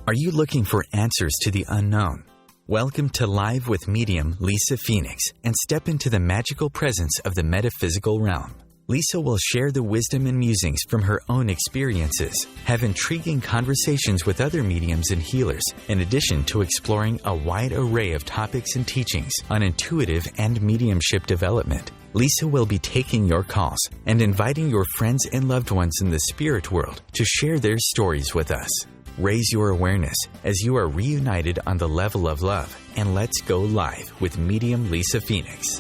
Are you looking for answers to the unknown? Welcome to Live with Medium Lisa Phoenix and step into the magical presence of the metaphysical realm. Lisa will share the wisdom and musings from her own experiences, have intriguing conversations with other mediums and healers, in addition to exploring a wide array of topics and teachings on intuitive and mediumship development. Lisa will be taking your calls and inviting your friends and loved ones in the spirit world to share their stories with us. Raise your awareness as you are reunited on the level of love, and let's go live with Medium Lisa Phoenix.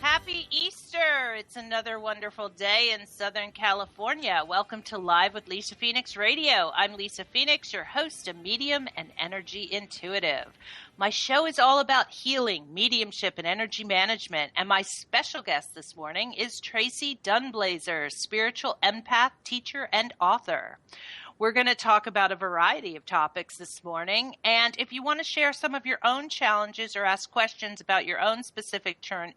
Happy Easter! It's another wonderful day in Southern California. Welcome to Live with Lisa Phoenix Radio. I'm Lisa Phoenix, your host, a medium and energy intuitive. My show is all about healing, mediumship, and energy management, and my special guest this morning is Tracy Dunblazer, spiritual empath, teacher, and author. We're going to talk about a variety of topics this morning, and if you want to share some of your own challenges or ask questions about your own specific journey,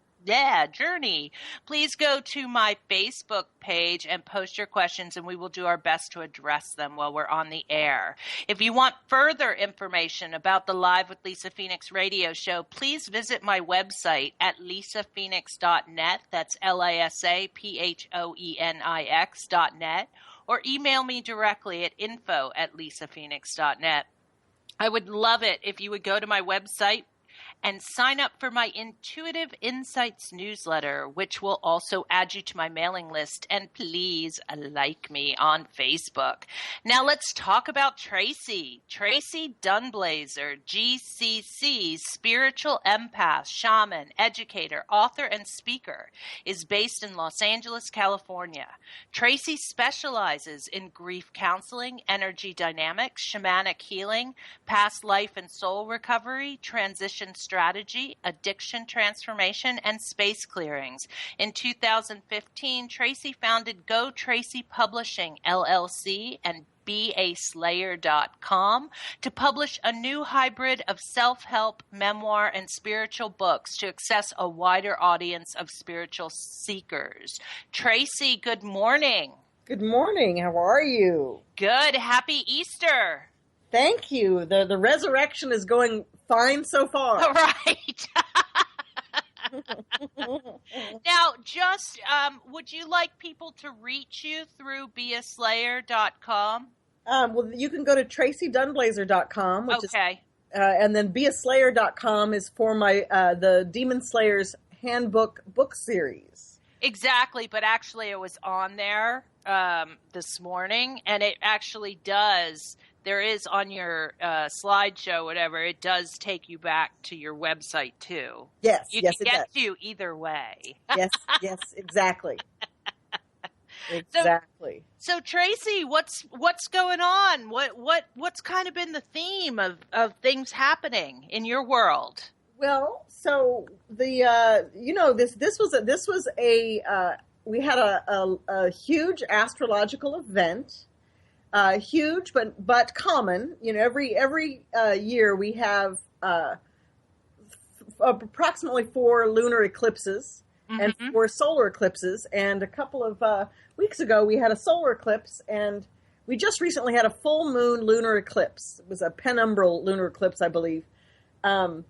please go to my Facebook page and post your questions, and we will do our best to address them while we're on the air. If you want further information about the Live with Lisa Phoenix radio show, please visit my website at lisaphoenix.net. That's LISAPHOENIX.net, or email me directly at info@lisaphoenix.net. I would love it if you would go to my website and sign up for my Intuitive Insights newsletter, which will also add you to my mailing list. And please like me on Facebook. Now let's talk about Tracy. Tracy Dunblazer, GCC, spiritual empath, shaman, educator, author, and speaker, is based in Los Angeles, California. Tracy specializes in grief counseling, energy dynamics, shamanic healing, past life and soul recovery, transition strategy, addiction transformation, and space clearings. In 2015, Tracy founded Go Tracy Publishing, LLC, and BeASlayer.com to publish a new hybrid of self-help, memoir, and spiritual books to access a wider audience of spiritual seekers. Tracy, good morning. Good morning. How are you? Good. Happy Easter. Thank you. The resurrection is going fine so far. Right. Now, just would you like people to reach you through BeASlayer.com? Well, you can go to TracyDunblazer.com, which okay. is, and then BeASlayer.com is for my the Demon Slayer's Handbook book series. Exactly, but actually it was on there this morning, and it actually does. There is on your slideshow, whatever, it does take you back to your website, too. Yes, you yes, can it get does. to either way. Yes, exactly. Exactly. So Tracy, what's going on? What's kind of been the theme of things happening in your world? Well, so the this was a we had a huge astrological event. Huge, but common. You know, every year we have approximately 4 lunar eclipses and 4 solar eclipses. And a couple of weeks ago, we had a solar eclipse, and we just recently had a full moon lunar eclipse. It was a penumbral lunar eclipse, I believe, in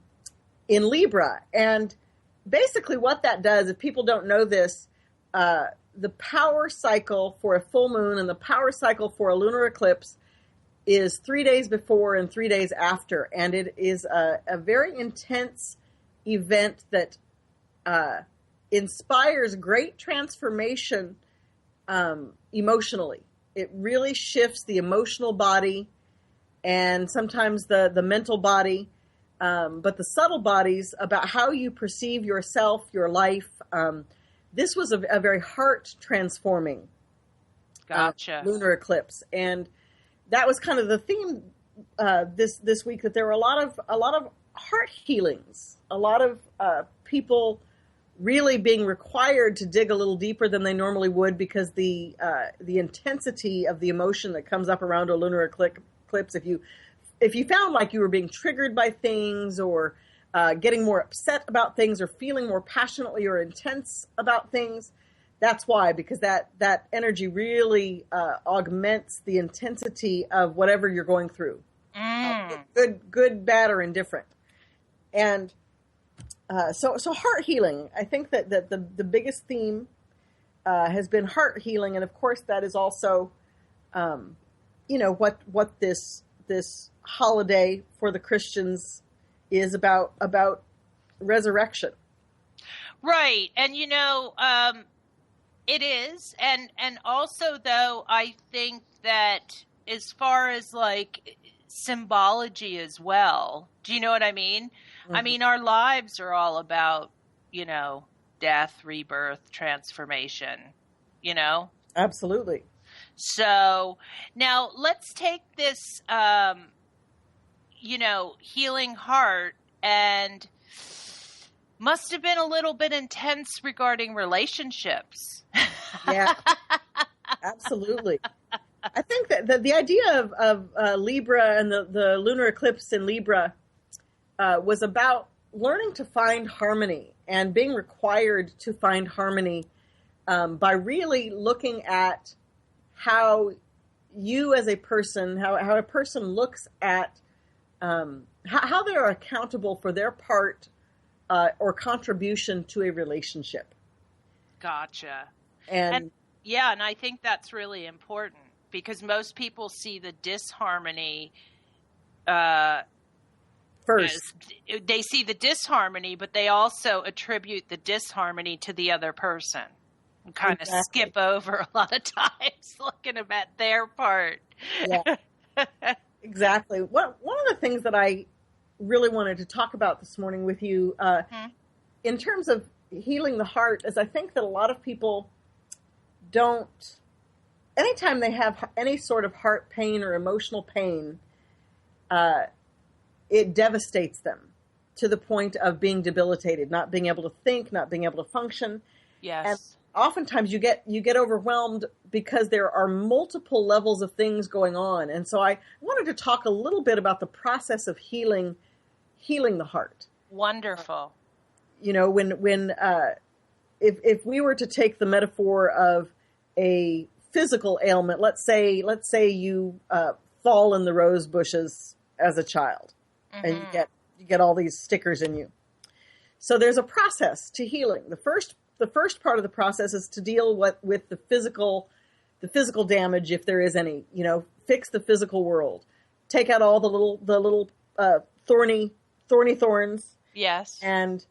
Libra. And basically, what that does, if people don't know this, the power cycle for a full moon and the power cycle for a lunar eclipse is 3 days before and 3 days after. And it is a very intense event that inspires great transformation emotionally. It really shifts the emotional body and sometimes the mental body, but the subtle bodies about how you perceive yourself, your life. This was a very heart-transforming lunar eclipse, and that was kind of the theme this week. That there were a lot of heart healings, a lot of people really being required to dig a little deeper than they normally would because the intensity of the emotion that comes up around a lunar eclipse. If you found like you were being triggered by things or getting more upset about things or feeling more passionately or intense about things, That's why, because that energy really augments the intensity of whatever you're going through. Good, bad, or indifferent. And so heart healing. I think that the biggest theme has been heart healing, and of course that is also, what this holiday for the Christians is about resurrection. Right, and it is, and also though I think that as far as like symbology as well, do you know what I mean? Mm-hmm. I mean, our lives are all about, death, rebirth, transformation, Absolutely. So now let's take this, healing heart, and must have been a little bit intense regarding relationships. Yeah, absolutely. I think that the idea of Libra and the lunar eclipse in Libra was about learning to find harmony and being required to find harmony by really looking at how you as a person, how a person looks at how they are accountable for their part or contribution to a relationship. Gotcha. And I think that's really important, because most people see the disharmony first. They see the disharmony, but they also attribute the disharmony to the other person. And kind of skip over a lot of times looking at their part. Yeah, exactly. One of the things that I really wanted to talk about this morning with you in terms of healing the heart is I think that a lot of people don't, anytime they have any sort of heart pain or emotional pain, it devastates them to the point of being debilitated, not being able to think, not being able to function. Yes. And oftentimes you get overwhelmed because there are multiple levels of things going on. And so I wanted to talk a little bit about the process of healing the heart. Wonderful. When if we were to take the metaphor of a physical ailment, let's say you fall in the rose bushes as a child, mm-hmm. and you get all these stickers in you. So there's a process to healing. The first part of the process is to deal with the physical damage, if there is any. Fix the physical world, take out all the little thorny thorns. Yes. And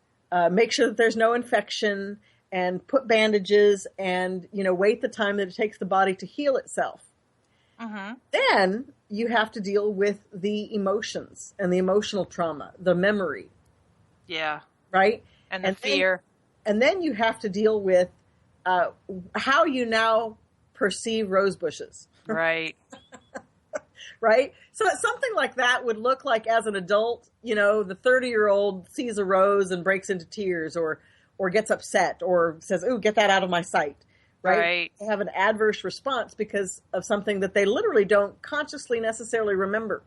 make sure that there's no infection, and put bandages, and wait the time that it takes the body to heal itself. Mm-hmm. Then you have to deal with the emotions and the emotional trauma, the memory. Yeah. Right? And the fear. And then you have to deal with how you now perceive rose bushes. Right. Right? So something like that would look like, as an adult, the 30-year-old sees a rose and breaks into tears or gets upset or says, "Ooh, get that out of my sight." Right? They have an adverse response because of something that they literally don't consciously necessarily remember.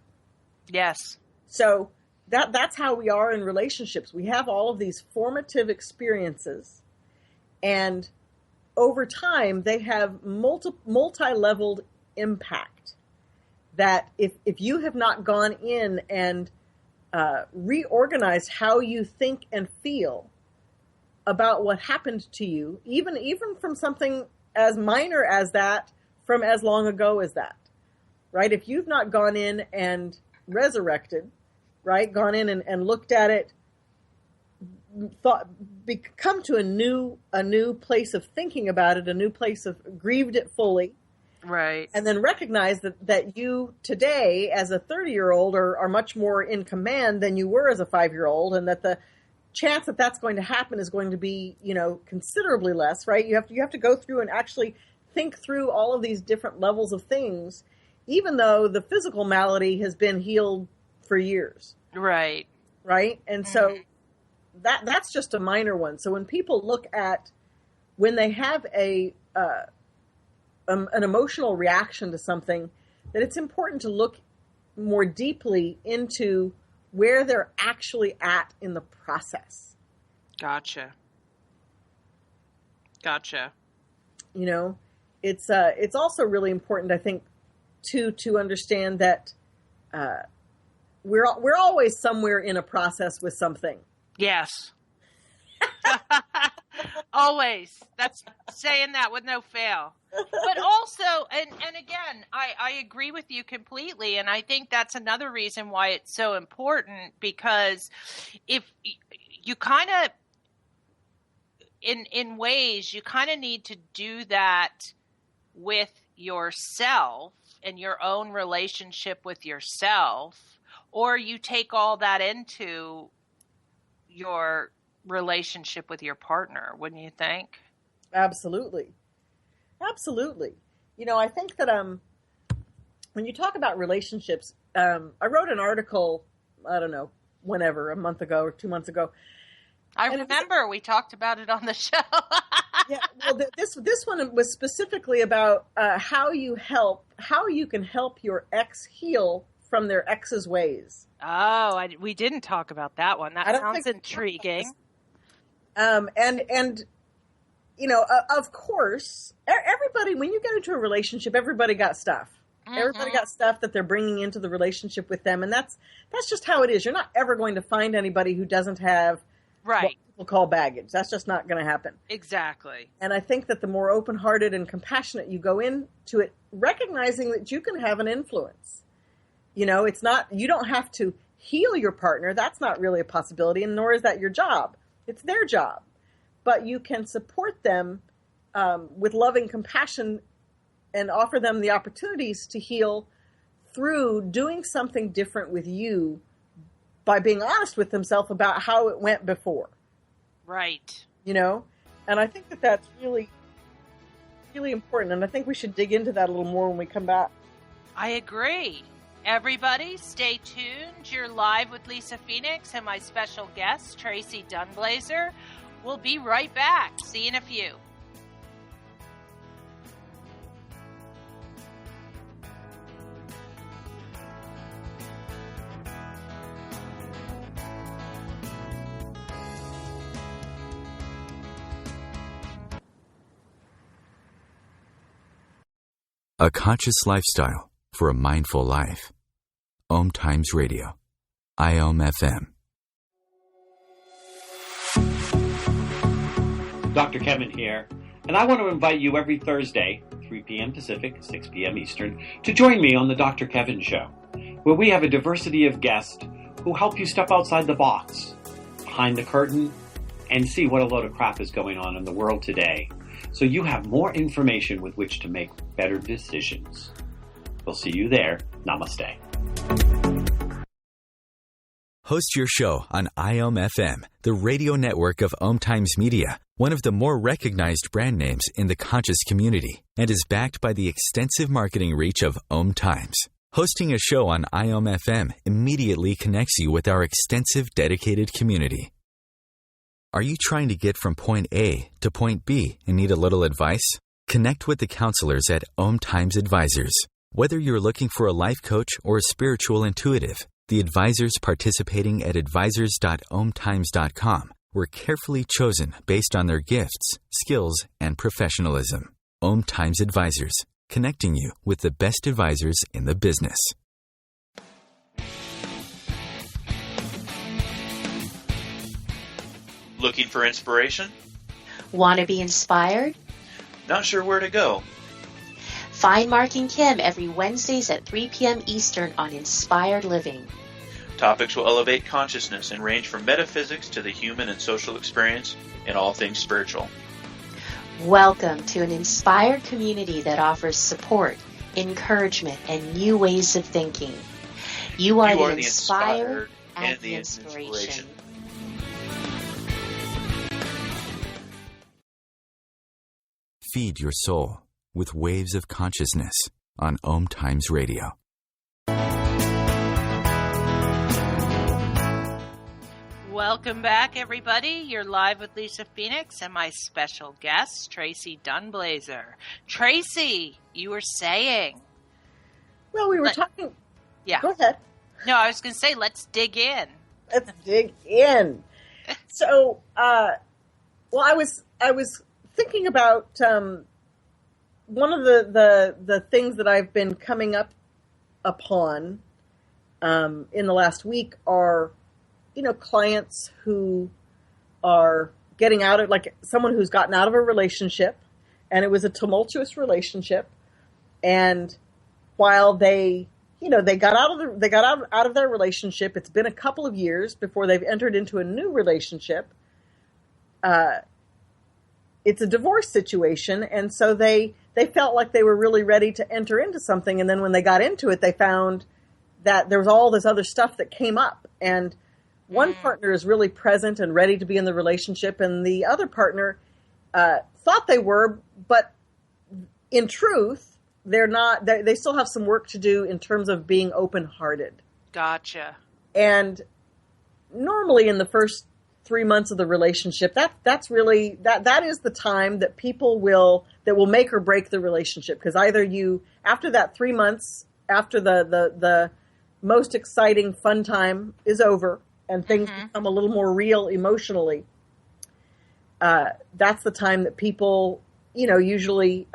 Yes. So that's how we are in relationships. We have all of these formative experiences, and over time they have multi-leveled impact that if you have not gone in and reorganized how you think and feel about what happened to you, even from something as minor as that, from as long ago as that, right? If you've not gone in and resurrected, right, gone in and looked at it, come to a new place of thinking about it, a new place of grieved it fully, right, and then recognize that you today as a 30-year-old are much more in command than you were as a 5-year-old, and that the chance that that's going to happen is going to be, considerably less, right? You have to go through and actually think through all of these different levels of things, even though the physical malady has been healed for years. Right. Right? And so that's just a minor one. So when people look at, when they have an emotional reaction to something, that it's important to look more deeply into where they're actually at in the process. Gotcha. You know, it's also really important, I think, to understand that we're always somewhere in a process with something. Yes. Always. That's saying that with no fail. But also, and again, I agree with you completely. And I think that's another reason why it's so important, because if you kind of, in ways, you kind of need to do that with yourself and your own relationship with yourself, or you take all that into your relationship with your partner, wouldn't you think? Absolutely. You know, I think that when you talk about relationships, I wrote an article, I don't know, whenever, a month ago or 2 months ago. I remember we talked about it on the show. Yeah, well, this one was specifically about how you can help your ex heal from their ex's ways. Oh, we didn't talk about that one. That sounds intriguing. And you know, of course, everybody, when you get into a relationship, everybody got stuff. Mm-hmm. Everybody got stuff that they're bringing into the relationship with them, and that's just how it is. You're not ever going to find anybody who doesn't have what people call baggage. That's just not going to happen. Exactly. And I think that the more open-hearted and compassionate you go into it, recognizing that you can have an influence. You know, it's not, you don't have to heal your partner. That's not really a possibility, and nor is that your job. It's their job. But you can support them with loving compassion and offer them the opportunities to heal through doing something different with you by being honest with themselves about how it went before. Right. You know? And I think that that's really, really important. And I think we should dig into that a little more when we come back. I agree. Everybody, stay tuned. You're live with Lisa Phoenix and my special guest, Tracy Dunblazer. We'll be right back. See you in a few. A conscious lifestyle for a mindful life. OMTimes Radio. IOM FM. Dr. Kevin here, and I want to invite you every Thursday, 3 p.m. Pacific, 6 p.m. Eastern, to join me on the Dr. Kevin Show, where we have a diversity of guests who help you step outside the box, behind the curtain, and see what a load of crap is going on in the world today, so you have more information with which to make better decisions. We'll see you there. Namaste. Host your show on IOM FM, the radio network of OMTimes Media, one of the more recognized brand names in the conscious community, and is backed by the extensive marketing reach of OMTimes. Hosting a show on IOM FM immediately connects you with our extensive dedicated community. Are you trying to get from point A to point B and need a little advice? Connect with the counselors at OMTimes Advisors. Whether you're looking for a life coach or a spiritual intuitive, the advisors participating at advisors.omtimes.com were carefully chosen based on their gifts, skills, and professionalism. OMTimes Advisors, connecting you with the best advisors in the business. Looking for inspiration? Want to be inspired? Not sure where to go? Find Mark and Kim every Wednesdays at 3 p.m. Eastern on Inspired Living. Topics will elevate consciousness and range from metaphysics to the human and social experience and all things spiritual. Welcome to an inspired community that offers support, encouragement, and new ways of thinking. You are the inspired and the inspiration. Feed your soul with waves of consciousness on OMTimes Radio. Welcome back, everybody. You're live with Lisa Phoenix and my special guest, Tracy Dunblazer. Tracy, you were saying. Well, we were talking. Yeah. Go ahead. No, I was going to say, let's dig in. Let's dig in. So, well, I was thinking about one of the things that I've been coming up upon in the last week are, clients who are getting out of, like someone who's gotten out of a relationship, and it was a tumultuous relationship. And while they got out of their relationship, it's been a couple of years before they've entered into a new relationship. It's a divorce situation, and so they felt like they were really ready to enter into something, and then when they got into it, they found that there was all this other stuff that came up, and one partner is really present and ready to be in the relationship, and the other partner thought they were, but in truth, they're not. They still have some work to do in terms of being open-hearted. Gotcha. And normally in the first 3 months of the relationship, that's really that is the time that will make or break the relationship, because either after that 3 months, after the most exciting fun time is over and things become a little more real emotionally, that's the time that people usually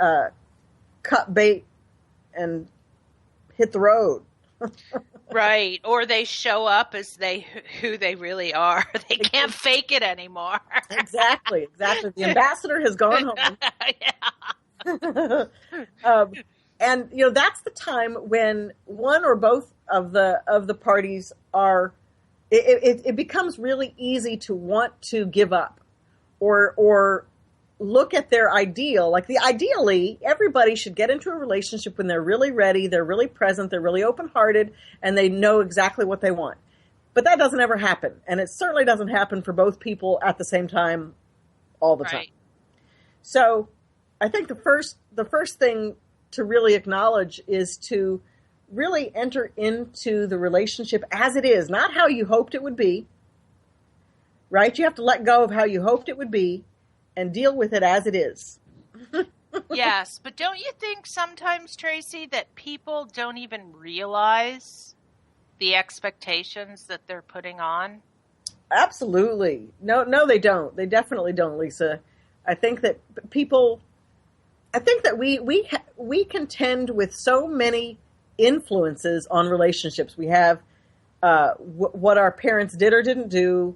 cut bait and hit the road. Right. Or they show up as who they really are. They can't fake it anymore. Exactly. The ambassador has gone home. And that's the time when one or both of the parties are. It becomes really easy to want to give up, or look at their ideal. Like ideally, everybody should get into a relationship when they're really ready, they're really present, they're really open-hearted, and they know exactly what they want. But that doesn't ever happen. And it certainly doesn't happen for both people at the same time all the time. So I think the first thing to really acknowledge is to really enter into the relationship as it is, not how you hoped it would be, right? You have to let go of how you hoped it would be and deal with it as it is. Yes, but don't you think sometimes, Tracy, that people don't even realize the expectations that they're putting on? Absolutely. No, they don't. They definitely don't, Lisa. I think that we contend with so many influences on relationships. We have what our parents did or didn't do,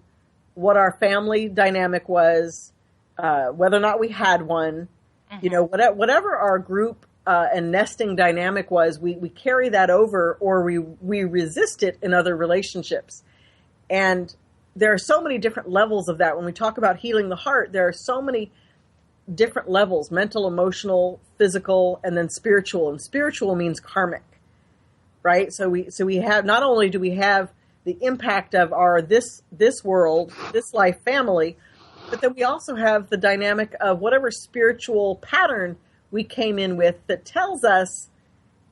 what our family dynamic was, whether or not we had one, whatever our group and nesting dynamic was, we carry that over, or we resist it in other relationships. And there are so many different levels of that. When we talk about healing the heart, there are so many different levels: mental, emotional, physical, and then spiritual. And spiritual means karmic, right? So we have, not only do we have the impact of our this world, this life family, but then we also have the dynamic of whatever spiritual pattern we came in with that tells us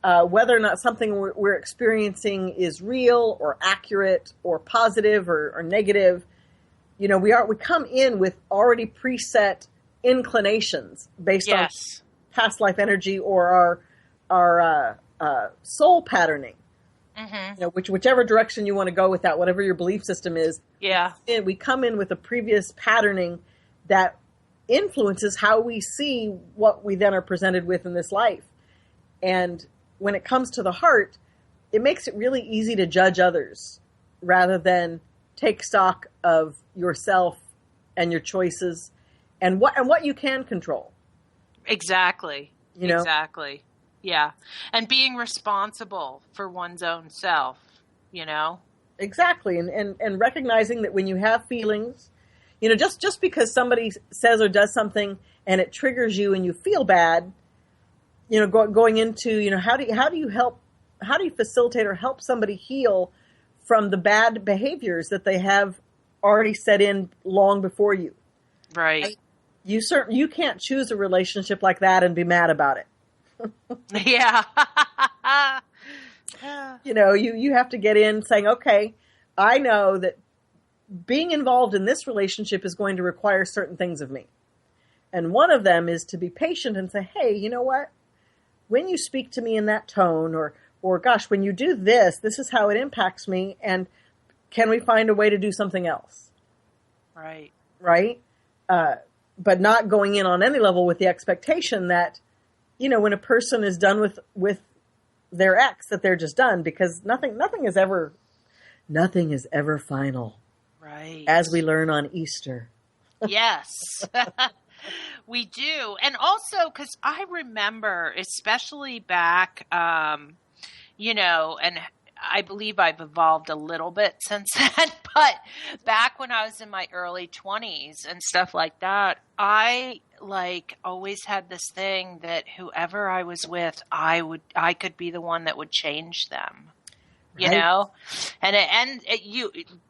whether or not something we're experiencing is real or accurate or positive or negative. We come in with already preset inclinations based on past life energy or our soul patterning. Whichever direction you want to go with that, whatever your belief system is. Yeah. And we come in with a previous patterning that influences how we see what we then are presented with in this life. And when it comes to the heart, it makes it really easy to judge others rather than take stock of yourself and your choices and what you can control. Exactly. Exactly. Yeah. And being responsible for one's own self, Exactly. And recognizing that when you have feelings, just because somebody says or does something and it triggers you and you feel bad, going into, how do you facilitate or help somebody heal from the bad behaviors that they have already set in long before you? Right. You can't choose a relationship like that and be mad about it. Yeah. You have to get in saying, okay, I know that being involved in this relationship is going to require certain things of me. And one of them is to be patient and say, hey, you know what? When you speak to me in that tone, or gosh, when you do this is how it impacts me. And can we find a way to do something else? Right. Right? But not going in on any level with the expectation that when a person is done with their ex, that they're just done, because nothing is ever final. Right. As we learn on Easter. Yes, we do. And also, because I remember, especially back, and I believe I've evolved a little bit since then, but back when I was in my early 20s and stuff like that, I always had this thing that whoever I was with, I could be the one that would change them, and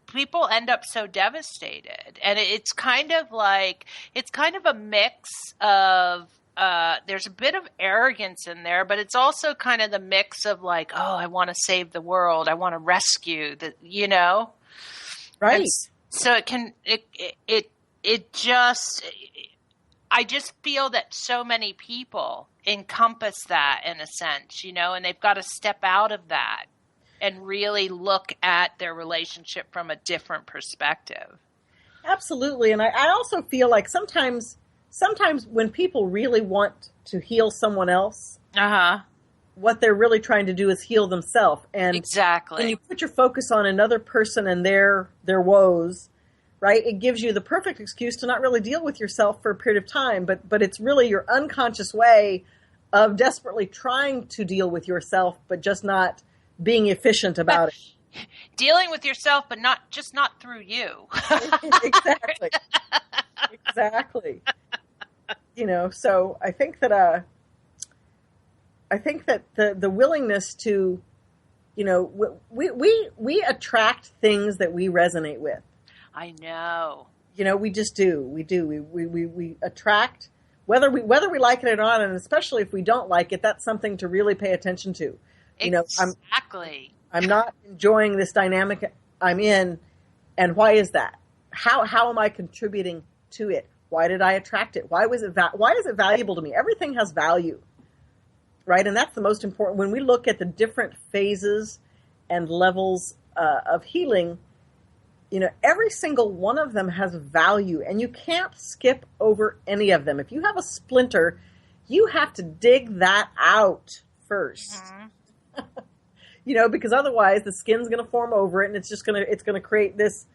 people end up so devastated, and it's kind of a mix of, there's a bit of arrogance in there, but it's also kind of the mix of I want to save the world. I want to rescue Right. And so I just feel that so many people encompass that in a sense, and they've got to step out of that and really look at their relationship from a different perspective. Absolutely. And I also feel like sometimes when people really want to heal someone else, what they're really trying to do is heal themselves. And exactly. when you put your focus on another person and their woes, right, it gives you the perfect excuse to not really deal with yourself for a period of time. But it's really your unconscious way of desperately trying to deal with yourself, but just not being efficient about it. Dealing with yourself, but not through you. Exactly. So I think that the willingness to, we attract things that we resonate with. I know. We just do. We attract, whether we like it or not, and especially if we don't like it, that's something to really pay attention to. Exactly. I'm not enjoying this dynamic I'm in, and why is that? How am I contributing to it? Why did I attract it? Why is it valuable to me? Everything has value, right? And that's the most important. When we look at the different phases and levels of healing, every single one of them has value, and you can't skip over any of them. If you have a splinter, you have to dig that out first. Mm-hmm. Because otherwise the skin's going to form over it, and it's going to create this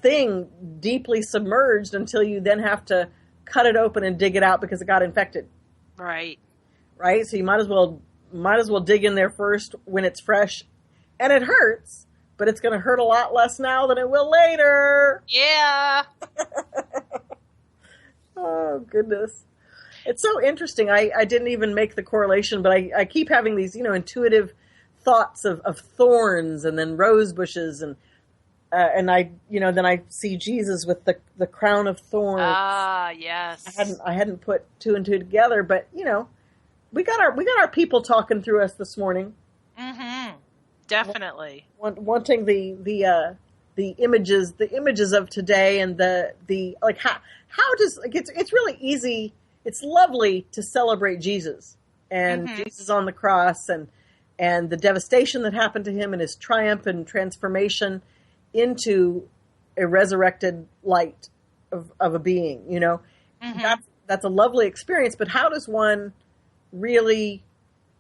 thing deeply submerged until you then have to cut it open and dig it out because it got infected. Right. Right. So you might as well dig in there first when it's fresh, and it hurts, but it's going to hurt a lot less now than it will later. Yeah. Oh, goodness. It's so interesting. I didn't even make the correlation, but I keep having these, intuitive thoughts of thorns and then rose bushes, and I, then I see Jesus with the crown of thorns. Ah, yes. I hadn't put two and two together, but we got our people talking through us this morning. Mm-hmm. Definitely. Wanting the images of today, and the how does it's really easy. It's lovely to celebrate Jesus and Jesus on the cross, and the devastation that happened to him, and his triumph and transformation into a resurrected light of a being, That's a lovely experience, but how does one really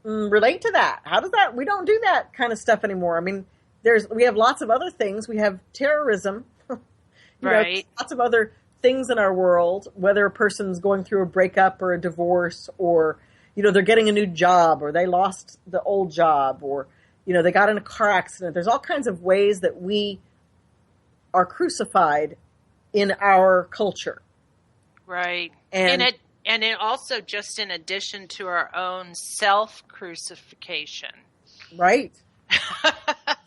relate to that? How does that, we don't do that kind of stuff anymore. I mean, we have lots of other things. We have terrorism, right? Lots of other things in our world, whether a person's going through a breakup or a divorce, or they're getting a new job, or they lost the old job, or, they got in a car accident. There's all kinds of ways that we are crucified in our culture. Right. And it also, just in addition to our own self-crucifixion. Right.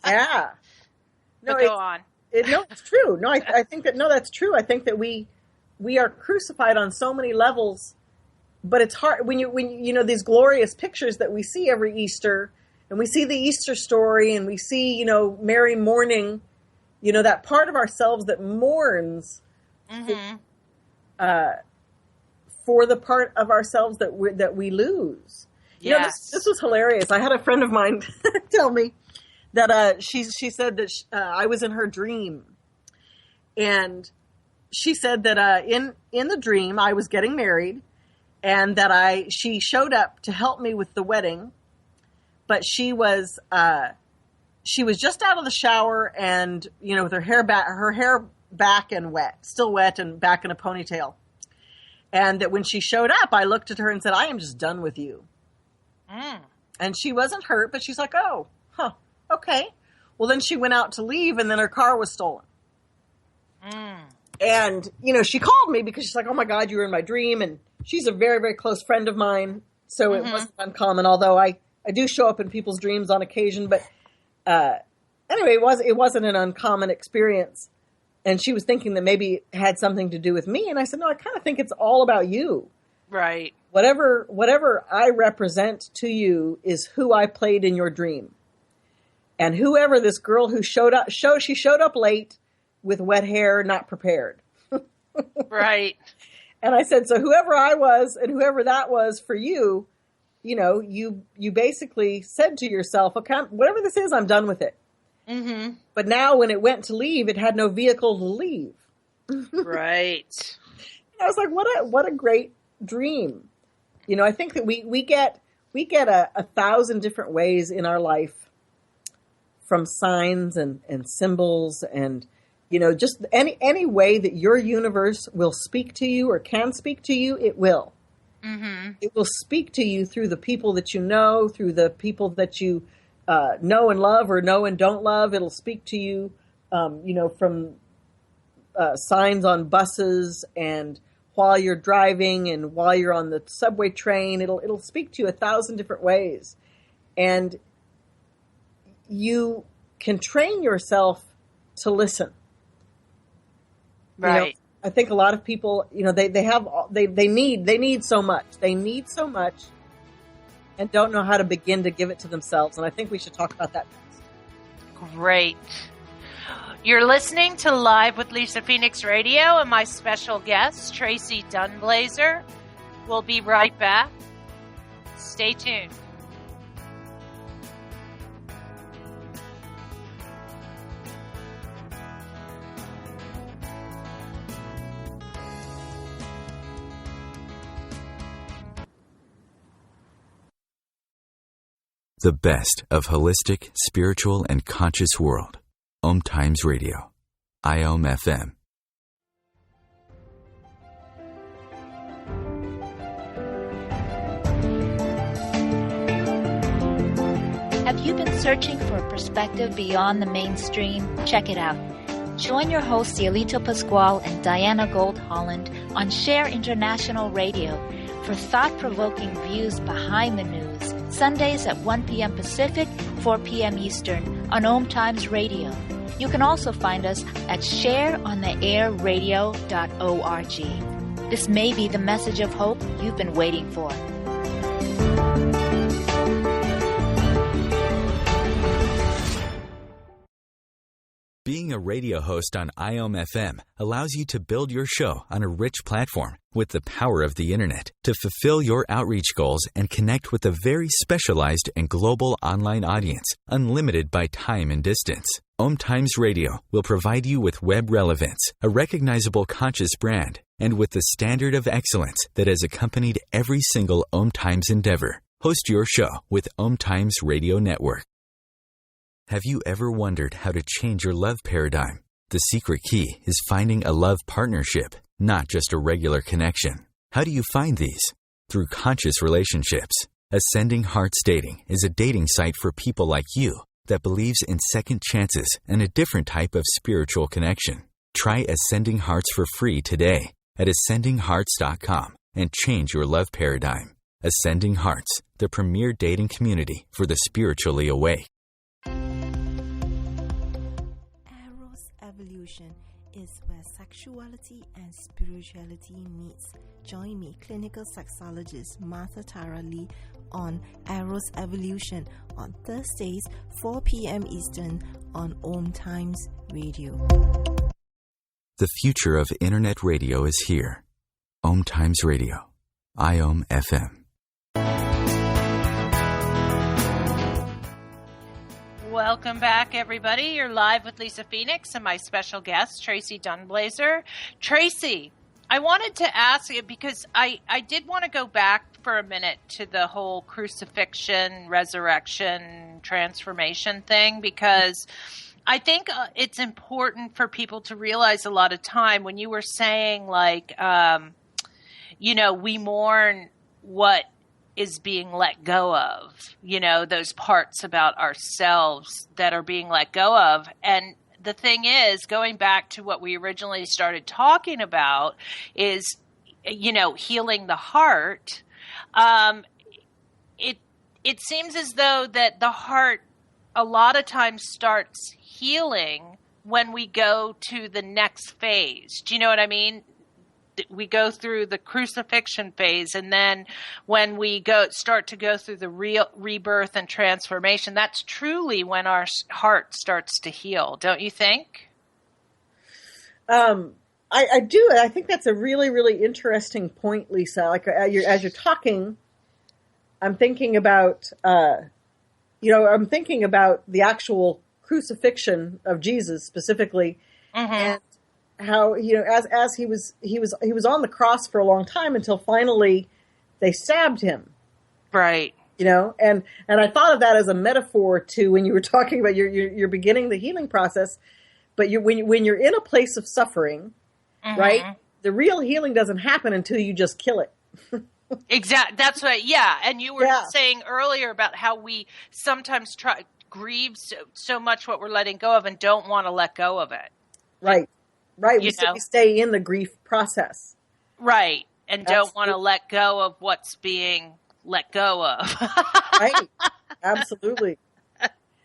Yeah. No, go on. It's true. No, I think that, that's true. I think that we are crucified on so many levels. But it's hard when you these glorious pictures that we see every Easter, and we see the Easter story, and we see, Mary mourning, that part of ourselves that mourns for the part of ourselves that we lose. Yes. This was hilarious. I had a friend of mine tell me that she said that I was in her dream, and she said that in the dream I was getting married. and that she showed up to help me with the wedding, but she was just out of the shower and, with her hair back and wet, still wet and back in a ponytail. And that when she showed up, I looked at her and said, I am just done with you. And she wasn't hurt, but she's like, oh, okay. Well, then she went out to leave, and then her car was stolen. And, she called me because she's like, oh, my God, you were in my dream. And she's a very, very close friend of mine, so it wasn't uncommon, although I do show up in people's dreams on occasion. But anyway, it wasn't an uncommon experience. And she was thinking that maybe it had something to do with me. And I said, no, I kind of think it's all about you. Right. Whatever I represent to you is who I played in your dream. And whoever this girl who showed up late with wet hair, not prepared. Right. And I said, so whoever I was and whoever that was for you, you basically said to yourself, okay, whatever this is, I'm done with it. Mm-hmm. But now when it went to leave, it had no vehicle to leave. Right. And I was like, what a great dream. I think that we get 1,000 different ways in our life, from signs and symbols and, just any way that your universe will speak to you or can speak to you, it will. Mm-hmm. It will speak to you through the people that you know, through the people that you know and love or know and don't love. It'll speak to you, from signs on buses and while you're driving and while you're on the subway train. It'll speak to you 1,000 different ways. And you can train yourself to listen. Right. I think a lot of people, they need so much. They need so much and don't know how to begin to give it to themselves. And I think we should talk about that next. Great. You're listening to Live with Lisa Phoenix Radio and my special guest, Tracy Dunblazer. We'll be right back. Stay tuned. The best of holistic, spiritual, and conscious world. OMTimes Radio. IOM FM. Have you been searching for a perspective beyond the mainstream? Check it out. Join your hosts Cielito Pascual and Diana Gold Holland on Share International Radio for thought-provoking views behind the news. Sundays at 1 p.m. Pacific, 4 p.m. Eastern on OMTimes Radio. You can also find us at shareontheairradio.org. This may be the message of hope you've been waiting for. Being a radio host on IOM FM allows you to build your show on a rich platform with the power of the internet to fulfill your outreach goals and connect with a very specialized and global online audience, unlimited by time and distance. OMTimes Radio will provide you with web relevance, a recognizable conscious brand, and with the standard of excellence that has accompanied every single OMTimes endeavor. Host your show with OMTimes Radio Network. Have you ever wondered how to change your love paradigm? The secret key is finding a love partnership, not just a regular connection. How do you find these? Through conscious relationships. Ascending Hearts Dating is a dating site for people like you that believes in second chances and a different type of spiritual connection. Try Ascending Hearts for free today at ascendinghearts.com and change your love paradigm. Ascending Hearts, the premier dating community for the spiritually awake. Evolution is where sexuality and spirituality meets. Join me, clinical sexologist Martha Tara Lee, on Eros Evolution on Thursdays, 4 p.m. Eastern on OMTimes Radio. The future of internet radio is here. OMTimes Radio. IOM FM. Welcome back, everybody. You're live with Lisa Phoenix and my special guest, Tracy Dunblazer. Tracy, I wanted to ask you because I did want to go back for a minute to the whole crucifixion, resurrection, transformation thing, because I think it's important for people to realize a lot of time when you were saying like, we mourn what is being let go of, those parts about ourselves that are being let go of. And the thing is, going back to what we originally started talking about is, healing the heart. It seems as though that the heart a lot of times starts healing when we go to the next phase. Do you know what I mean? We go through the crucifixion phase, and then when we start to go through the real rebirth and transformation, that's truly when our heart starts to heal. Don't you think? I do. I think that's a really, really interesting point, Lisa. Like as you're talking, I'm thinking about, I'm thinking about the actual crucifixion of Jesus specifically, and how, as he was on the cross for a long time until finally they stabbed him. Right. And I thought of that as a metaphor to when you were talking about you're beginning the healing process, but when you're in a place of suffering, right? The real healing doesn't happen until you just kill it. Exactly. That's right. Yeah. And you were saying earlier about how we sometimes grieve so much what we're letting go of and don't want to let go of it. Right. Right. We stay in the grief process. Right. And don't want to let go of what's being let go of. Right. Absolutely.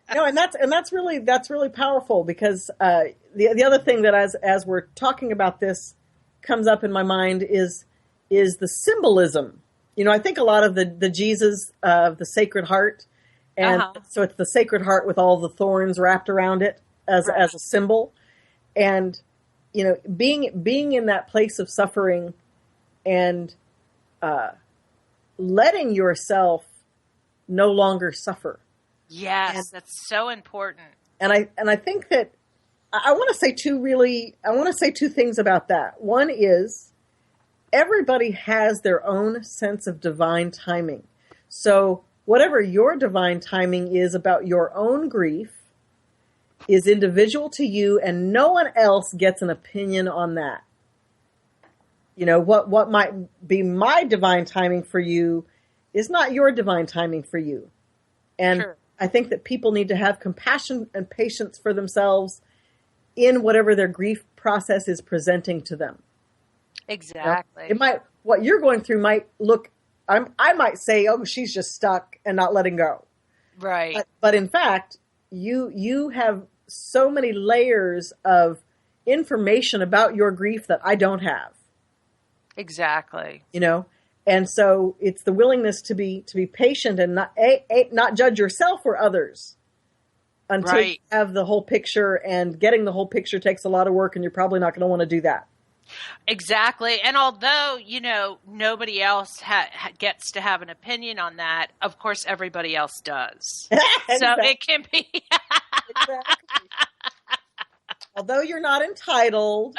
And that's really powerful because the other thing that as we're talking about this comes up in my mind is the symbolism. I think a lot of the Jesus of the Sacred Heart, and so it's the Sacred Heart with all the thorns wrapped around it as a symbol, and being in that place of suffering and letting yourself no longer suffer. Yes, that's so important. And I think that I want to say two things about that. One is everybody has their own sense of divine timing. So whatever your divine timing is about your own grief is individual to you, and no one else gets an opinion on that. What might be my divine timing for you is not your divine timing for you. And sure. I think that people need to have compassion and patience for themselves in whatever their grief process is presenting to them. Exactly. What you're going through might look, I might say, oh, she's just stuck and not letting go. Right. But in fact, you have so many layers of information about your grief that I don't have. Exactly. And so it's the willingness to be patient and not judge yourself or others until you have the whole picture, and getting the whole picture takes a lot of work, and you're probably not going to want to do that. Exactly. And although, nobody else gets to have an opinion on that, of course, everybody else does. Exactly. So it can be. Exactly. Although you're not entitled.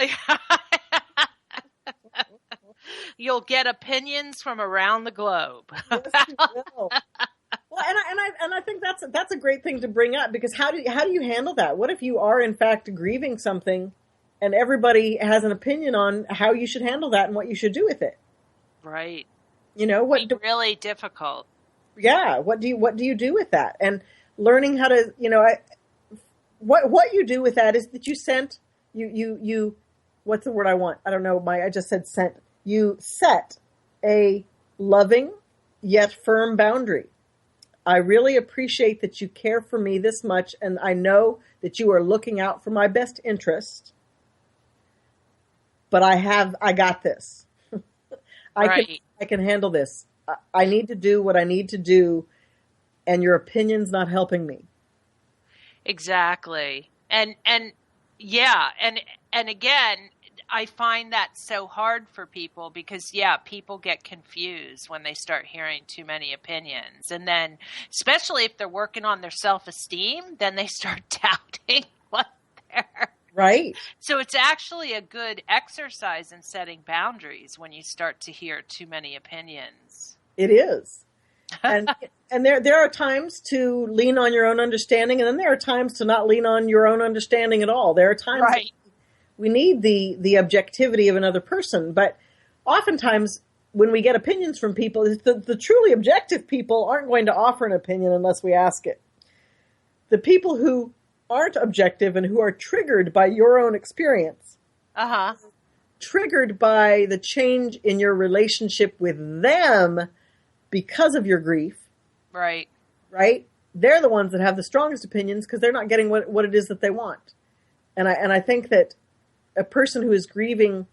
You'll get opinions from around the globe. Yes, you will. Well, and I think that's a great thing to bring up, because how do you handle that? What if you are in fact grieving something, and everybody has an opinion on how you should handle that and what you should do with it? Right. What really difficult. Yeah. What do you do with that? And learning how to, what you do with that is that you what's the word I want? I don't know. I just said sent. You set a loving yet firm boundary. I really appreciate that you care for me this much, and I know that you are looking out for my best interest. But I got this. I can handle this. I need to do what I need to do, and your opinion's not helping me. Exactly. And yeah, and again, I find that so hard for people because, people get confused when they start hearing too many opinions. And then, especially if they're working on their self-esteem, then they start doubting what Right. So it's actually a good exercise in setting boundaries when you start to hear too many opinions. It is. And there are times to lean on your own understanding, and then there are times to not lean on your own understanding at all. There are times Right. we need the objectivity of another person, but oftentimes when we get opinions from people, the truly objective people aren't going to offer an opinion unless we ask it. The people who aren't objective and who are triggered by your own experience, triggered by the change in your relationship with them because of your grief, right? They're the ones that have the strongest opinions because they're not getting what it is that they want. And I think that a person who is grieving,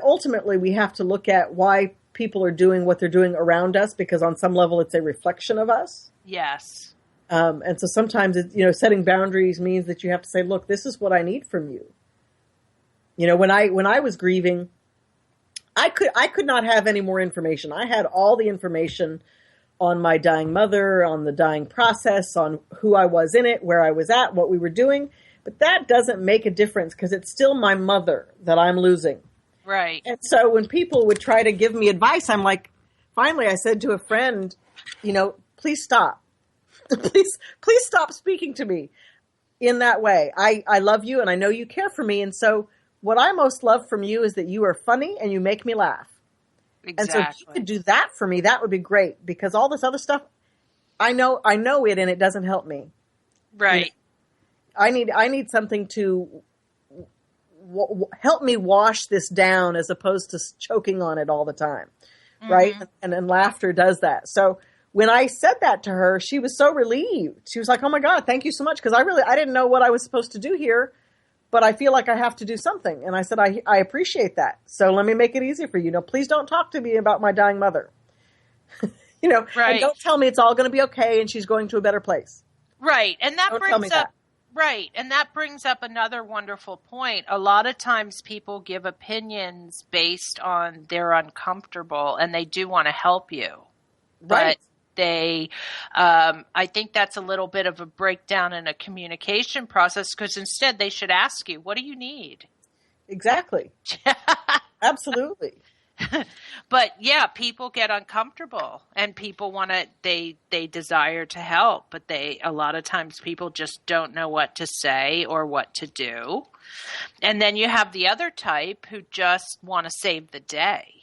ultimately we have to look at why people are doing what they're doing around us, because on some level it's a reflection of us. Yes. And so sometimes setting boundaries means that you have to say, look, this is what I need from you. When I was grieving, I could not have any more information. I had all the information on my dying mother, on the dying process, on who I was in it, where I was at, what we were doing. But that doesn't make a difference because it's still my mother that I'm losing. Right. And so when people would try to give me advice, I'm like, finally I said to a friend, please stop. Please stop speaking to me in that way. I love you and I know you care for me. And so what I most love from you is that you are funny and you make me laugh. Exactly. And so if you could do that for me, that would be great, because all this other stuff, I know it and it doesn't help me. Right. I need something to help me wash this down as opposed to choking on it all the time. Mm-hmm. Right. And laughter does that. So when I said that to her, she was so relieved. She was like, oh my God, thank you so much. Because I didn't know what I was supposed to do here, but I feel like I have to do something. And I said, I appreciate that. So let me make it easy for you. Please don't talk to me about my dying mother. Right. And don't tell me it's all going to be okay and she's going to a better place. Right. And that don't brings up, right. And that brings up another wonderful point. A lot of times people give opinions based on they're uncomfortable and they do want to help you. Right. But I think that's a little bit of a breakdown in a communication process, because instead they should ask you, what do you need? Exactly. Absolutely. But yeah, people get uncomfortable and people they desire to help, but a lot of times people just don't know what to say or what to do. And then you have the other type who just want to save the day.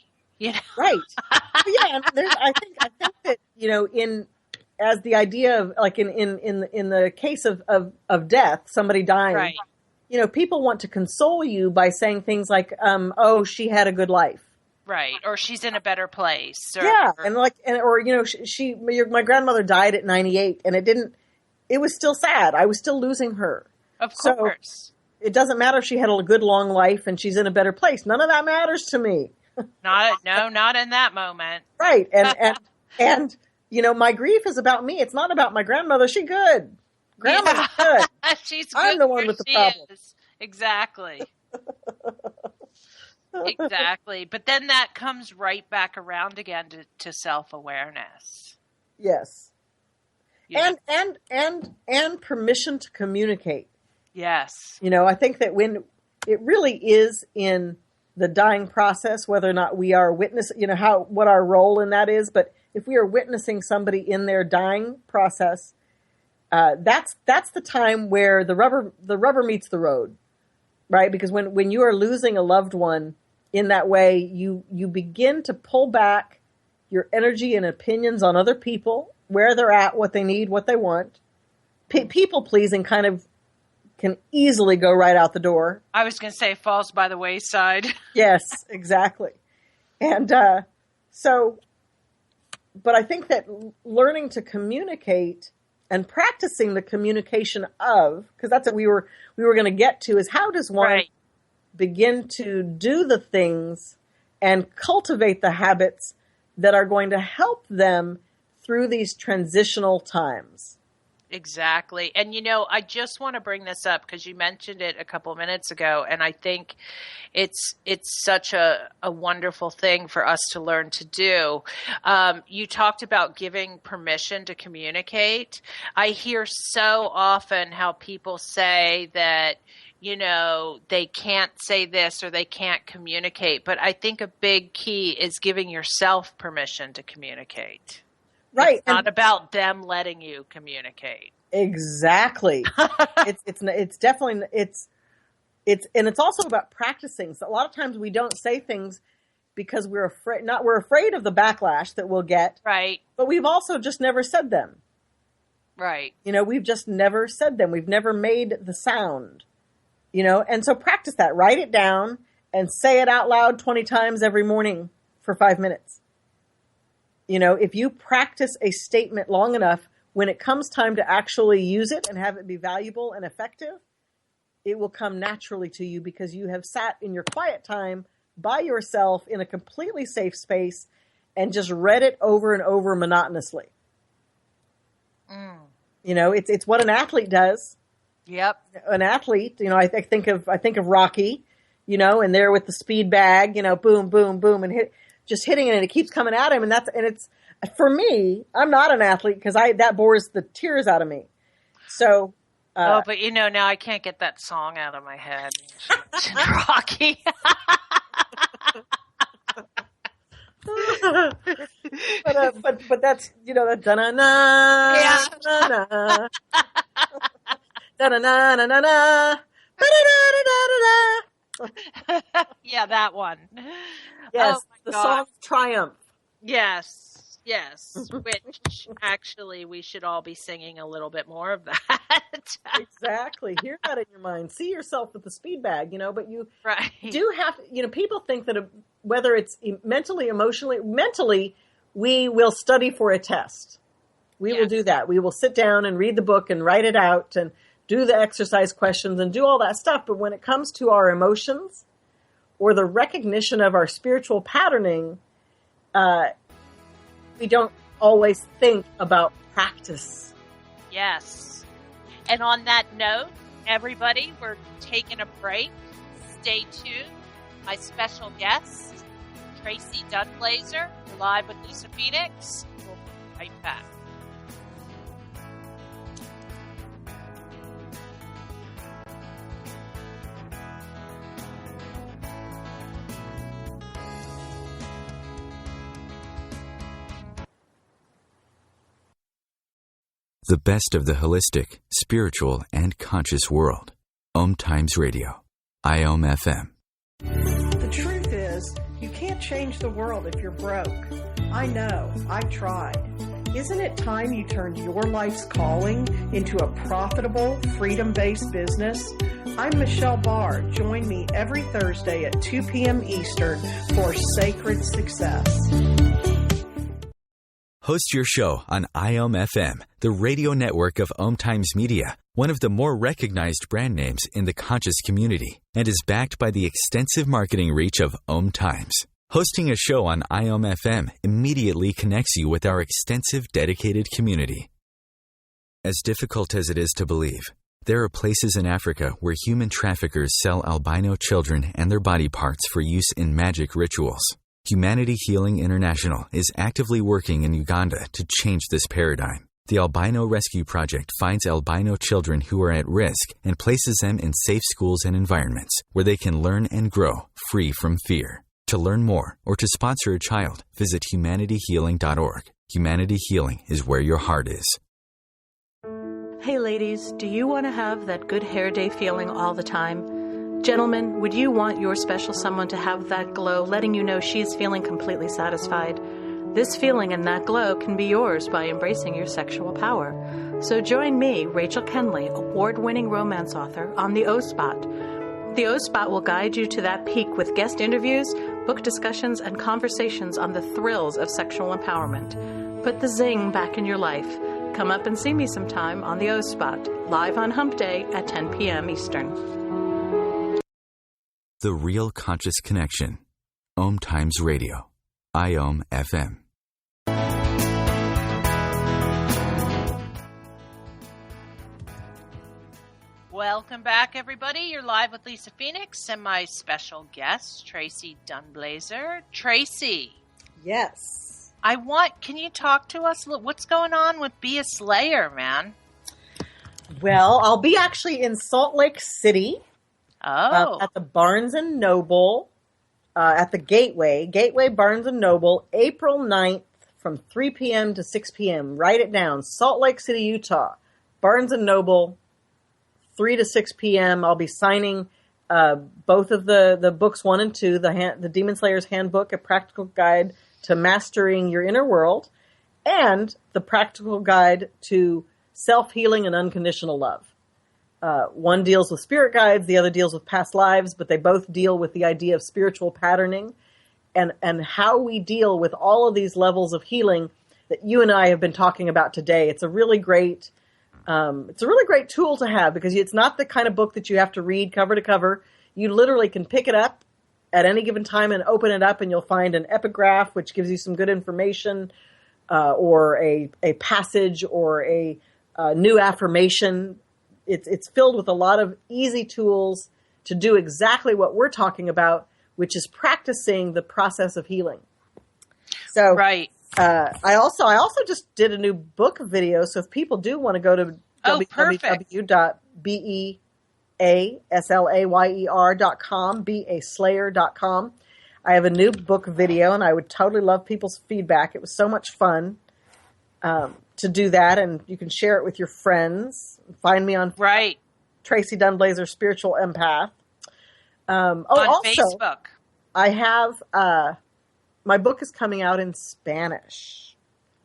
Right. Yeah. And I think that, as the idea of like in the case of death, somebody dying, right. People want to console you by saying things like, oh, she had a good life. Right. Or she's in a better place. My grandmother died at 98 and it was still sad. I was still losing her. Of course. So it doesn't matter if she had a good long life and she's in a better place. None of that matters to me. Not in that moment. Right. And my grief is about me. It's not about my grandmother. She's good. Grandma's good. She's good. I'm the one with the problem. Is. Exactly. Exactly. But then that comes right back around again to self-awareness. Yes. And permission to communicate. Yes. I think that when it really is in the dying process, whether or not we are witnessing, what our role in that is. But if we are witnessing somebody in their dying process, that's the time where the rubber meets the road, right? Because when you are losing a loved one in that way, you begin to pull back your energy and opinions on other people, where they're at, what they need, what they want. People pleasing kind of can easily go right out the door. I was going to say falls by the wayside. Yes, exactly. And but I think that learning to communicate and practicing the communication of, because that's what we were going to get to, is how does one begin to do the things and cultivate the habits that are going to help them through these transitional times. Exactly. And, I just want to bring this up because you mentioned it a couple of minutes ago, and I think it's such a wonderful thing for us to learn to do. You talked about giving permission to communicate. I hear so often how people say that, they can't say this or they can't communicate. But I think a big key is giving yourself permission to communicate. Right. It's not about them letting you communicate. Exactly. it's definitely, and it's also about practicing. So a lot of times we don't say things because we're afraid of the backlash that we'll get. Right. But we've also just never said them. Right. We've just never said them. We've never made the sound. And so practice that. Write it down and say it out loud 20 times every morning for 5 minutes. If you practice a statement long enough, when it comes time to actually use it and have it be valuable and effective, it will come naturally to you because you have sat in your quiet time by yourself in a completely safe space and just read it over and over monotonously. It's what an athlete does. Yep. An athlete, I think of Rocky, and there with the speed bag, boom, boom, boom, and just hitting it, and it keeps coming at him, and it's for me. I'm not an athlete because that bores the tears out of me. So. But now I can't get that song out of my head. Rocky. but that's that da-na-na, yeah. da-na-na, da-na-na-na-na, ba-da-da-da-da-da. Yeah, that one. Yes, the song Triumph. Yes, which actually we should all be singing a little bit more of that. Exactly. Hear that in your mind. See yourself with the speed bag, but you right. do have, people think that whether it's mentally, mentally, we will study for a test. We will do that. We will sit down and read the book and write it out and do the exercise questions and do all that stuff. But when it comes to our emotions or the recognition of our spiritual patterning, we don't always think about practice. Yes. And on that note, everybody, we're taking a break. Stay tuned. My special guest, Tracy Dunblazer, live with Lisa Phoenix. We'll be right back. The best of the holistic, spiritual, and conscious world. OMTimes Radio. IOM FM. The truth is, you can't change the world if you're broke. I know. I've tried. Isn't it time you turned your life's calling into a profitable, freedom-based business? I'm Michelle Barr. Join me every Thursday at 2 p.m. Eastern for Sacred Success. Host your show on IOM FM, the radio network of OMTimes Media, one of the more recognized brand names in the conscious community, and is backed by the extensive marketing reach of OMTimes. Hosting a show on IOM FM immediately connects you with our extensive dedicated community. As difficult as it is to believe, there are places in Africa where human traffickers sell albino children and their body parts for use in magic rituals. Humanity Healing International is actively working in Uganda to change this paradigm. The Albino Rescue Project finds albino children who are at risk and places them in safe schools and environments where they can learn and grow free from fear. To learn more or to sponsor a child, visit humanityhealing.org. Humanity Healing is where your heart is. Hey ladies, do you want to have that good hair day feeling all the time? Gentlemen, would you want your special someone to have that glow, letting you know she is feeling completely satisfied? This feeling and that glow can be yours by embracing your sexual power. So join me, Rachel Kenley, award-winning romance author, on the O-Spot. The O-Spot will guide you to that peak with guest interviews, book discussions, and conversations on the thrills of sexual empowerment. Put the zing back in your life. Come up and see me sometime on the O-Spot, live on Hump Day at 10 p.m. Eastern. The Real Conscious Connection. OMTimes Radio. IOM FM. Welcome back, everybody. You're live with Lisa Phoenix and my special guest, Tracy Dunblazer. Tracy. Yes. Can you talk to us? What's going on with Be a Slayer, man? Well, I'll be actually in Salt Lake City At the Barnes & Noble, at the Gateway Barnes & Noble, April 9th from 3 p.m. to 6 p.m. Write it down. Salt Lake City, Utah. Barnes & Noble, 3 to 6 p.m. I'll be signing both of the books 1 and 2, the Demon Slayer's Handbook, a practical guide to mastering your inner world, and the practical guide to self-healing and unconditional love. One deals with spirit guides, the other deals with past lives, but they both deal with the idea of spiritual patterning and how we deal with all of these levels of healing that you and I have been talking about today. It's a really great tool to have, because it's not the kind of book that you have to read cover to cover. You literally can pick it up at any given time and open it up, and you'll find an epigraph, which gives you some good information, or a passage, or a new affirmation. It's filled with a lot of easy tools to do exactly what we're talking about, which is practicing the process of healing. So, right. I also just did a new book video. So if people do want to go to www.beaslayer.com, beaslayer.com, I have a new book video, and I would totally love people's feedback. It was so much fun to do that, and you can share it with your friends. Find me on Tracy Dunblazer, Spiritual Empath. On also, Facebook. I have my book is coming out in Spanish.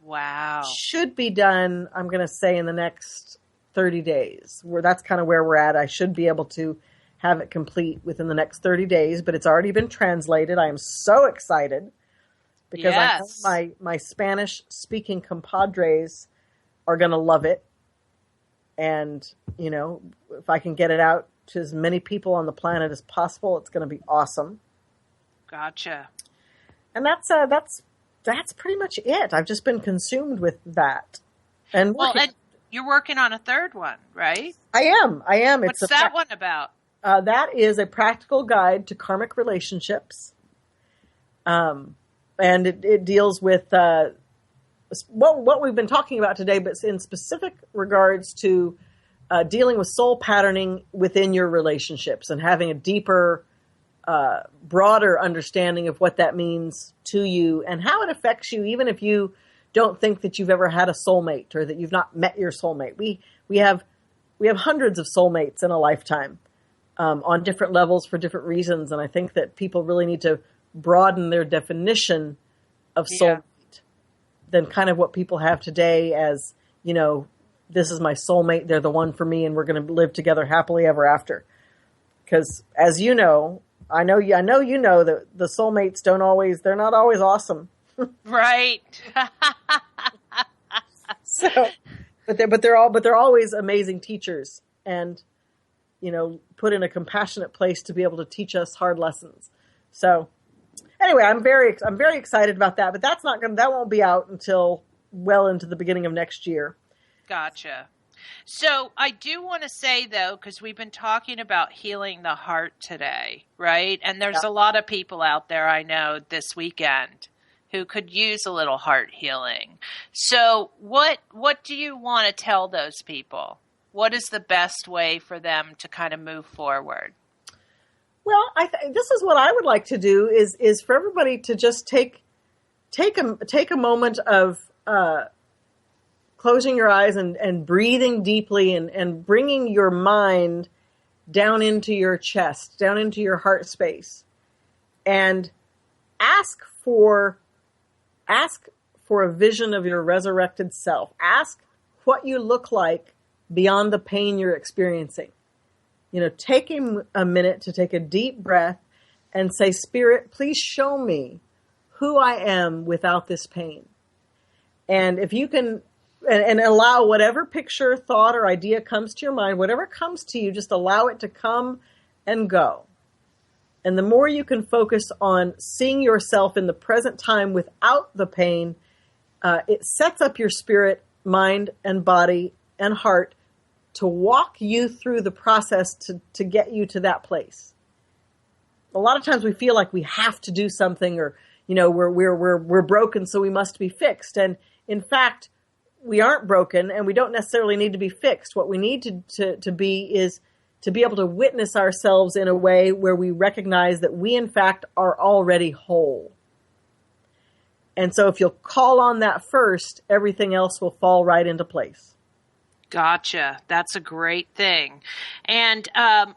Wow. Should be done, I'm going to say, in the next 30 days. That's kind of where we're at. I should be able to have it complete within the next 30 days, but it's already been translated. I am so excited because I know my Spanish-speaking compadres are going to love it. And, if I can get it out to as many people on the planet as possible, it's going to be awesome. Gotcha. And that's pretty much it. I've just been consumed with that. And you're working on a third one, right? I am. What's that one about? That is a practical guide to karmic relationships. And it deals with what we've been talking about today, but in specific regards to dealing with soul patterning within your relationships and having a deeper, broader understanding of what that means to you and how it affects you, even if you don't think that you've ever had a soulmate or that you've not met your soulmate. We have hundreds of soulmates in a lifetime, on different levels for different reasons. And I think that people really need to broaden their definition of soulmate than kind of what people have today as, this is my soulmate, they're the one for me, and we're going to live together happily ever after. Because as you know, I know you know that the soulmates they're not always awesome. Right. But they're always amazing teachers, and put in a compassionate place to be able to teach us hard lessons. So anyway, I'm very excited about that, but that won't be out until well into the beginning of next year. Gotcha. So I do want to say, though, because we've been talking about healing the heart today, right? And there's a lot of people out there I know this weekend who could use a little heart healing. So what do you want to tell those people? What is the best way for them to kind of move forward? Well, this is what I would like to do is for everybody to just take a moment of closing your eyes and breathing deeply and bringing your mind down into your chest, down into your heart space, and ask for a vision of your resurrected self. Ask what you look like beyond the pain you're experiencing. Take a minute to take a deep breath and say, Spirit, please show me who I am without this pain. And if you can, and allow whatever picture, thought, or idea comes to your mind, whatever comes to you, just allow it to come and go. And the more you can focus on seeing yourself in the present time without the pain, it sets up your spirit, mind, and body and heart to walk you through the process to get you to that place. A lot of times we feel like we have to do something, or we're broken, so we must be fixed. And in fact, we aren't broken, and we don't necessarily need to be fixed. What we need to be is to be able to witness ourselves in a way where we recognize that we, in fact, are already whole. And so if you'll call on that first, everything else will fall right into place. Gotcha. That's a great thing. And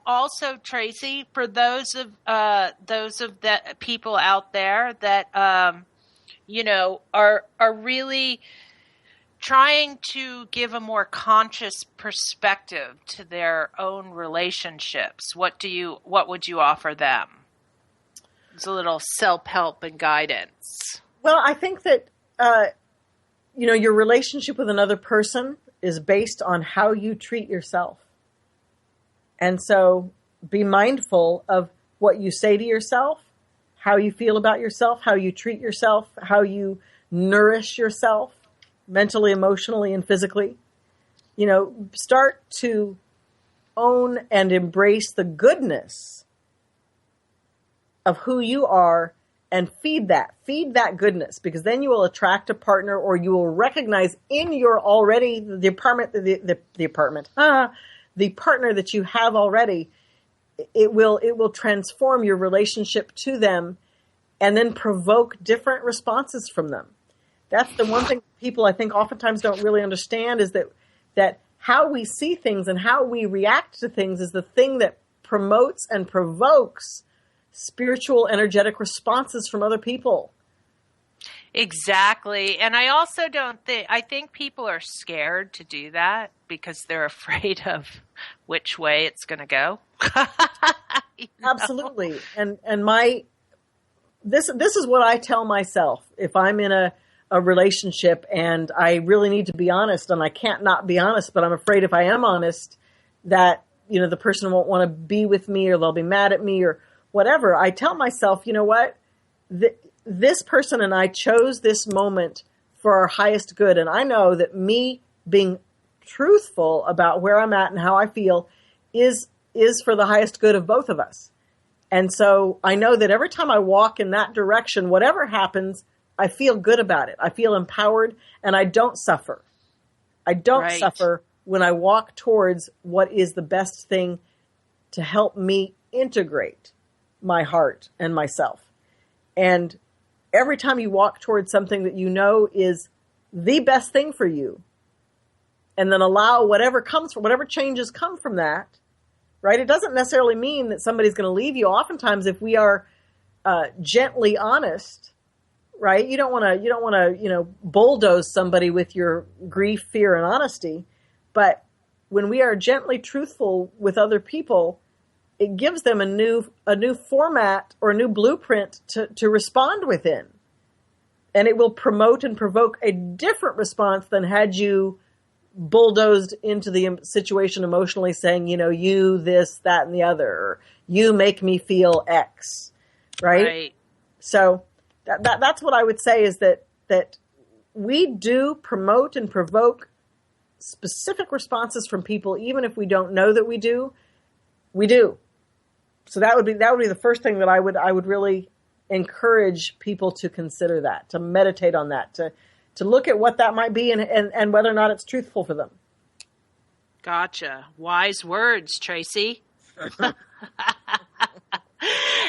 also, Tracy, for those of the people out there that are really trying to give a more conscious perspective to their own relationships, what would you offer them? It's a little self-help and guidance. Well, I think that your relationship with another person is based on how you treat yourself. And so be mindful of what you say to yourself, how you feel about yourself, how you treat yourself, how you nourish yourself mentally, emotionally, and physically. Start to own and embrace the goodness of who you are and feed that goodness, because then you will attract a partner, or you will recognize in your already the partner that you have already. It will transform your relationship to them, and then provoke different responses from them. That's the one thing people, I think, oftentimes don't really understand, is that how we see things and how we react to things is the thing that promotes and provokes spiritual, energetic responses from other people. Exactly. And I also I think people are scared to do that because they're afraid of which way it's going to go. Absolutely. And this is what I tell myself if I'm in a relationship and I really need to be honest, and I can't not be honest, but I'm afraid if I am honest that, the person won't want to be with me, or they'll be mad at me, or whatever. I tell myself, you know what? This person and I chose this moment for our highest good. And I know that me being truthful about where I'm at and how I feel is for the highest good of both of us. And so I know that every time I walk in that direction, whatever happens, I feel good about it. I feel empowered, and I don't suffer. I don't suffer when I walk towards what is the best thing to help me integrate my heart and myself. And every time you walk towards something that you know is the best thing for you, and then allow whatever changes come from that, right? It doesn't necessarily mean that somebody's going to leave you. Oftentimes, if we are gently honest, right? You don't want to, bulldoze somebody with your grief, fear, and honesty. But when we are gently truthful with other people, it gives them a new format or a new blueprint to respond within. And it will promote and provoke a different response than had you bulldozed into the situation emotionally, saying, you, this, that, and the other, or you make me feel X, right? So that's what I would say, is that we do promote and provoke specific responses from people, even if we don't know that we do. We do. So that would be the first thing that I would really encourage people to consider, that, to meditate on that, to look at what that might be and whether or not it's truthful for them. Gotcha. Wise words, Tracy.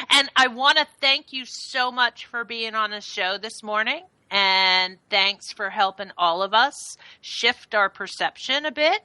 And I want to thank you so much for being on the show this morning. And thanks for helping all of us shift our perception a bit.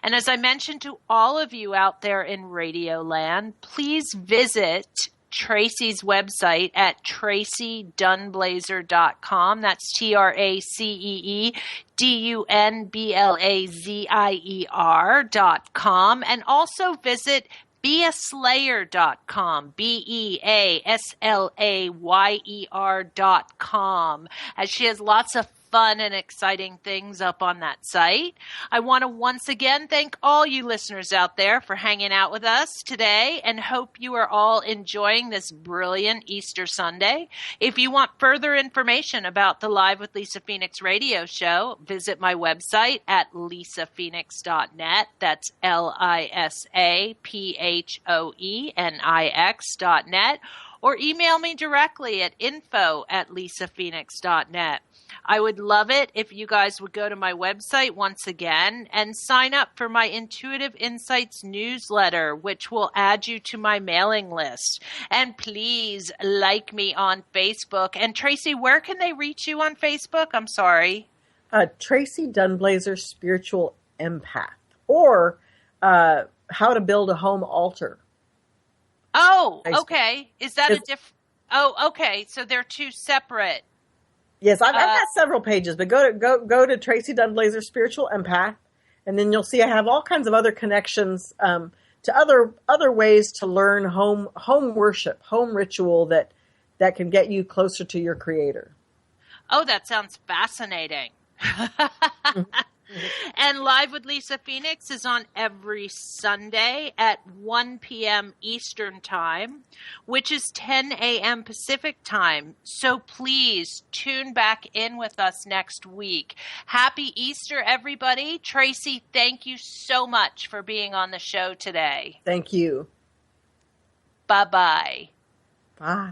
And as I mentioned to all of you out there in Radio Land, please visit Tracy's website at tracydunblazer.com. That's TraceeDunblazer.com. And also visit beaslayer.com, BeaSlayer.com, as she has lots of fun and exciting things up on that site. I want to once again thank all you listeners out there for hanging out with us today, and hope you are all enjoying this brilliant Easter Sunday. If you want further information about the Live with Lisa Phoenix radio show, visit my website at lisaphoenix.net. That's LISAPHOENIX.net. Or email me directly at info@lisaphoenix.net. I would love it if you guys would go to my website once again and sign up for my Intuitive Insights newsletter, which will add you to my mailing list. And please like me on Facebook. And Tracy, where can they reach you on Facebook? I'm sorry. Tracy Dunblazer Spiritual Empath, or How to Build a Home Altar. Oh, okay. Is that a different? Oh, okay. So they're two separate. Yes, I've got several pages, but go to Tracy Dunblazer Spiritual Empath, and then you'll see I have all kinds of other connections to other ways to learn home worship, home ritual that can get you closer to your Creator. Oh, that sounds fascinating. And Live with Lisa Phoenix is on every Sunday at 1 p.m. Eastern Time, which is 10 a.m. Pacific Time. So please tune back in with us next week. Happy Easter, everybody. Tracy, thank you so much for being on the show today. Thank you. Bye-bye. Bye.